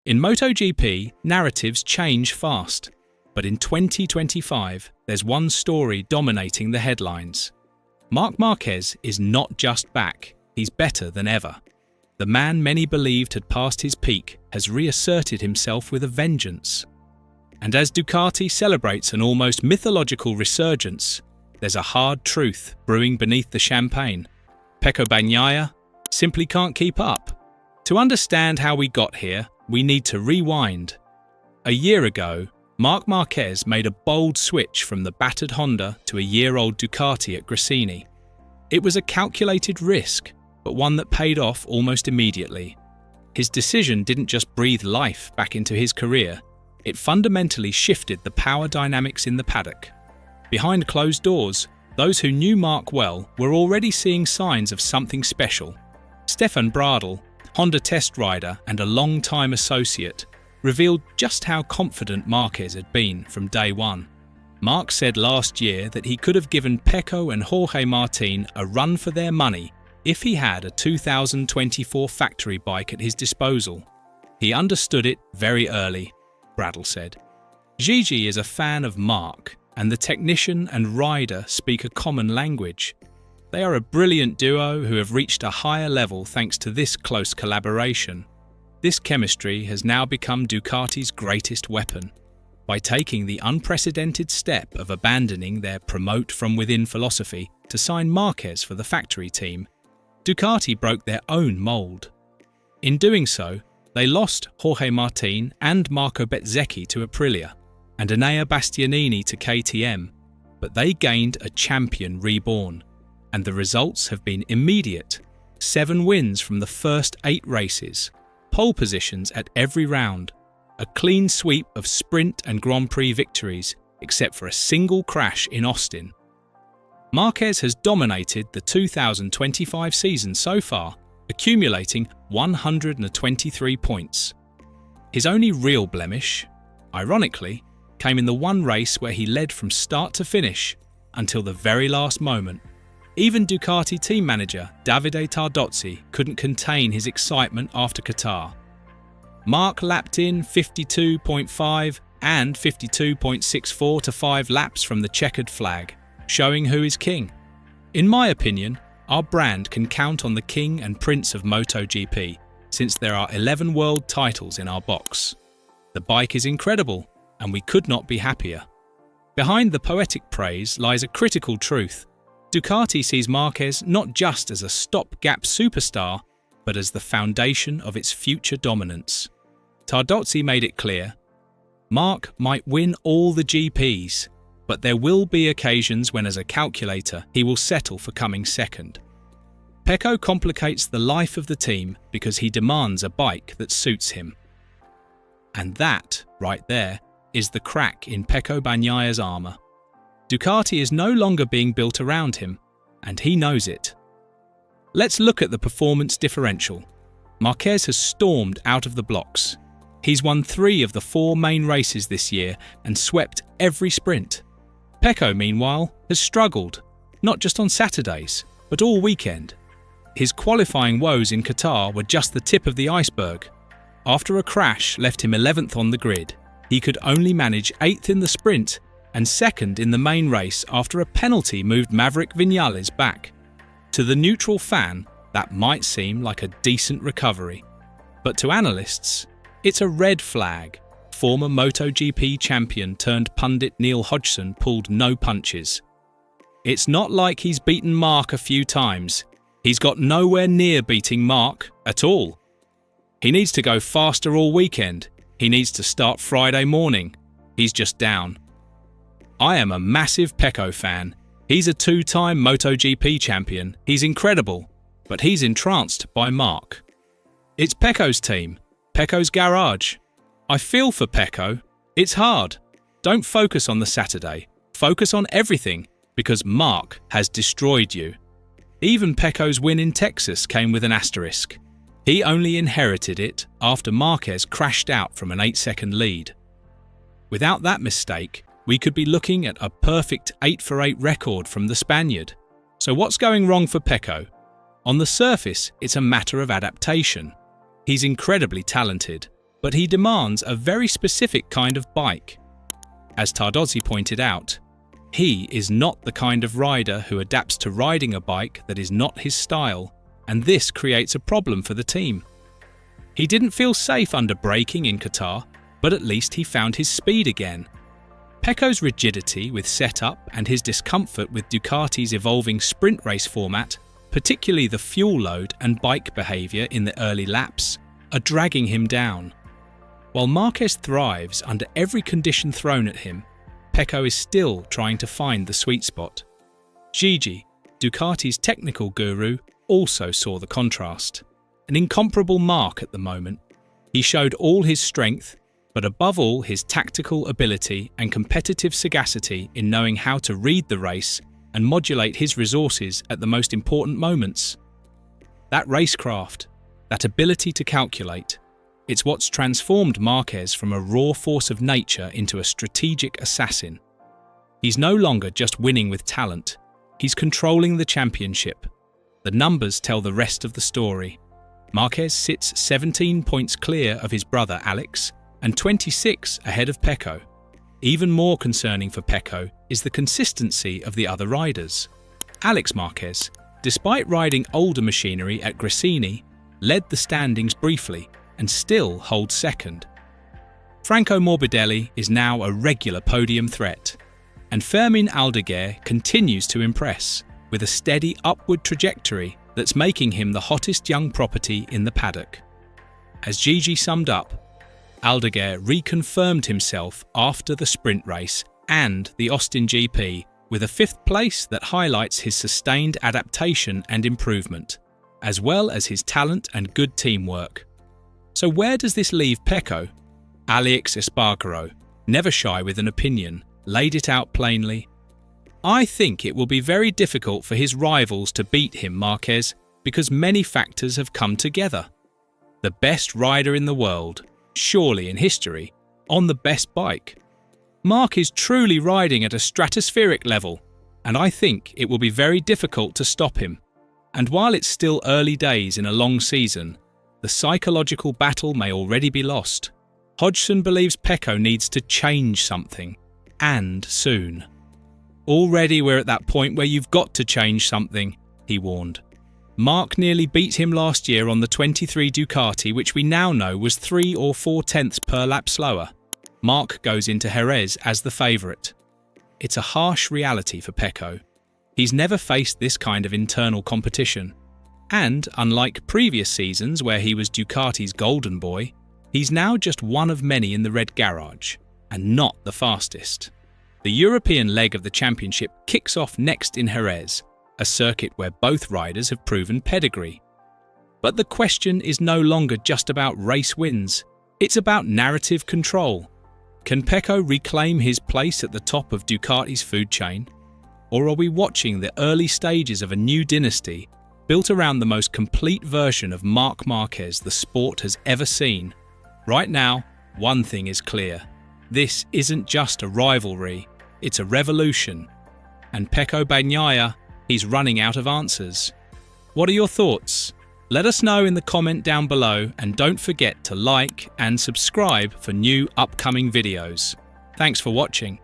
In MotoGP, narratives change fast, but in 2025, there's one story dominating the headlines. Marc Marquez is not just back, he's better than ever. The man many believed had passed his peak has reasserted himself with a vengeance. And as Ducati celebrates an almost mythological resurgence, there's a hard truth brewing beneath the champagne. Pecco Bagnaia simply can't keep up. To understand how we got here, we need to rewind. A year ago, Marc Marquez made a bold switch from the battered Honda to a year-old Ducati at Gresini. It was a calculated risk, but one that paid off almost immediately. His decision didn't just breathe life back into his career, it fundamentally shifted the power dynamics in the paddock. Behind closed doors, those who knew Marc well were already seeing signs of something special. Stefan Bradl, Honda test rider and a long-time associate, revealed just how confident Marquez had been from day one. Marc said last year that he could have given Pecco and Jorge Martin a run for their money if he had a 2024 factory bike at his disposal. He understood it very early, Bradl said. Gigi is a fan of Marc, and the technician and rider speak a common language. They are a brilliant duo who have reached a higher level thanks to this close collaboration. This chemistry has now become Ducati's greatest weapon. By taking the unprecedented step of abandoning their promote-from-within philosophy to sign Marquez for the factory team, Ducati broke their own mould. In doing so, they lost Jorge Martin and Marco Bezzecchi to Aprilia, and Enea Bastianini to KTM, but they gained a champion reborn, and the results have been immediate. 7 wins from the first 8 races, pole positions at every round, a clean sweep of sprint and Grand Prix victories, except for a single crash in Austin. Marquez has dominated the 2025 season so far, accumulating 123 points. His only real blemish, ironically, came in the one race where he led from start to finish until the very last moment. Even Ducati team manager Davide Tardozzi couldn't contain his excitement after Qatar. Marc lapped in 52.5 and 52.64 to 5 laps from the checkered flag, showing who is king. In my opinion, our brand can count on the king and prince of MotoGP, since there are 11 world titles in our box. The bike is incredible, and we could not be happier. Behind the poetic praise lies a critical truth. Ducati sees Marquez not just as a stopgap superstar, but as the foundation of its future dominance. Tardozzi made it clear, Marc might win all the GPs, but there will be occasions when as a calculator he will settle for coming second. Pecco complicates the life of the team because he demands a bike that suits him. And that, right there, is the crack in Pecco Bagnaia's armour. Ducati is no longer being built around him, and he knows it. Let's look at the performance differential. Marquez has stormed out of the blocks. He's won 3 of the 4 main races this year and swept every sprint. Pecco, meanwhile, has struggled, not just on Saturdays, but all weekend. His qualifying woes in Qatar were just the tip of the iceberg. After a crash left him 11th on the grid, he could only manage 8th in the sprint and 2nd in the main race after a penalty moved Maverick Vinales back. To the neutral fan, that might seem like a decent recovery. But to analysts, it's a red flag. Former MotoGP champion turned pundit Neil Hodgson pulled no punches. It's not like he's beaten Marc a few times. He's got nowhere near beating Marc at all. He needs to go faster all weekend. He needs to start Friday morning. He's just down. I am a massive Pecco fan. He's a 2-time MotoGP champion. He's incredible, but he's entranced by Marc. It's Pecco's team, Pecco's garage. I feel for Pecco. It's hard. Don't focus on the Saturday. Focus on everything, because Marc has destroyed you. Even Pecco's win in Texas came with an asterisk. He only inherited it after Marquez crashed out from an 8-second lead. Without that mistake, we could be looking at a perfect 8-for-8 record from the Spaniard. So what's going wrong for Pecco? On the surface, it's a matter of adaptation. He's incredibly talented, but he demands a very specific kind of bike. As Tardozzi pointed out, he is not the kind of rider who adapts to riding a bike that is not his style, and this creates a problem for the team. He didn't feel safe under braking in Qatar, but at least he found his speed again. Pecco's rigidity with setup and his discomfort with Ducati's evolving sprint race format, particularly the fuel load and bike behaviour in the early laps, are dragging him down. While Marquez thrives under every condition thrown at him, Pecco is still trying to find the sweet spot. Gigi, Ducati's technical guru, also saw the contrast. An incomparable Marc at the moment. He showed all his strength, but above all his tactical ability and competitive sagacity in knowing how to read the race and modulate his resources at the most important moments. That racecraft, that ability to calculate, it's what's transformed Marquez from a raw force of nature into a strategic assassin. He's no longer just winning with talent, he's controlling the championship. The numbers tell the rest of the story. Marquez sits 17 points clear of his brother Alex and 26 ahead of Pecco. Even more concerning for Pecco is the consistency of the other riders. Alex Marquez, despite riding older machinery at Gresini, led the standings briefly and still holds second. Franco Morbidelli is now a regular podium threat, and Fermin Aldeguer continues to impress, with a steady upward trajectory that's making him the hottest young property in the paddock. As Gigi summed up, Aldeguer reconfirmed himself after the sprint race and the Austin GP with a 5th place that highlights his sustained adaptation and improvement, as well as his talent and good teamwork. So where does this leave Pecco? Alex Espargaro, never shy with an opinion, laid it out plainly. I think it will be very difficult for his rivals to beat him, Marquez, because many factors have come together. The best rider in the world, surely in history, on the best bike. Marc is truly riding at a stratospheric level, and I think it will be very difficult to stop him. And while it's still early days in a long season, the psychological battle may already be lost. Hodgson believes Pecco needs to change something, and soon. Already we're at that point where you've got to change something, he warned. Marc nearly beat him last year on the 23 Ducati, which we now know was 3 or 4 tenths per lap slower. Marc goes into Jerez as the favourite. It's a harsh reality for Pecco. He's never faced this kind of internal competition. And, unlike previous seasons where he was Ducati's golden boy, he's now just one of many in the red garage, and not the fastest. The European leg of the championship kicks off next in Jerez, a circuit where both riders have proven pedigree. But the question is no longer just about race wins, it's about narrative control. Can Pecco reclaim his place at the top of Ducati's food chain? Or are we watching the early stages of a new dynasty built around the most complete version of Marc Marquez the sport has ever seen? Right now, one thing is clear. This isn't just a rivalry, it's a revolution. And Pecco Bagnaia, he's running out of answers. What are your thoughts? Let us know in the comment down below, and don't forget to like and subscribe for new upcoming videos. Thanks for watching.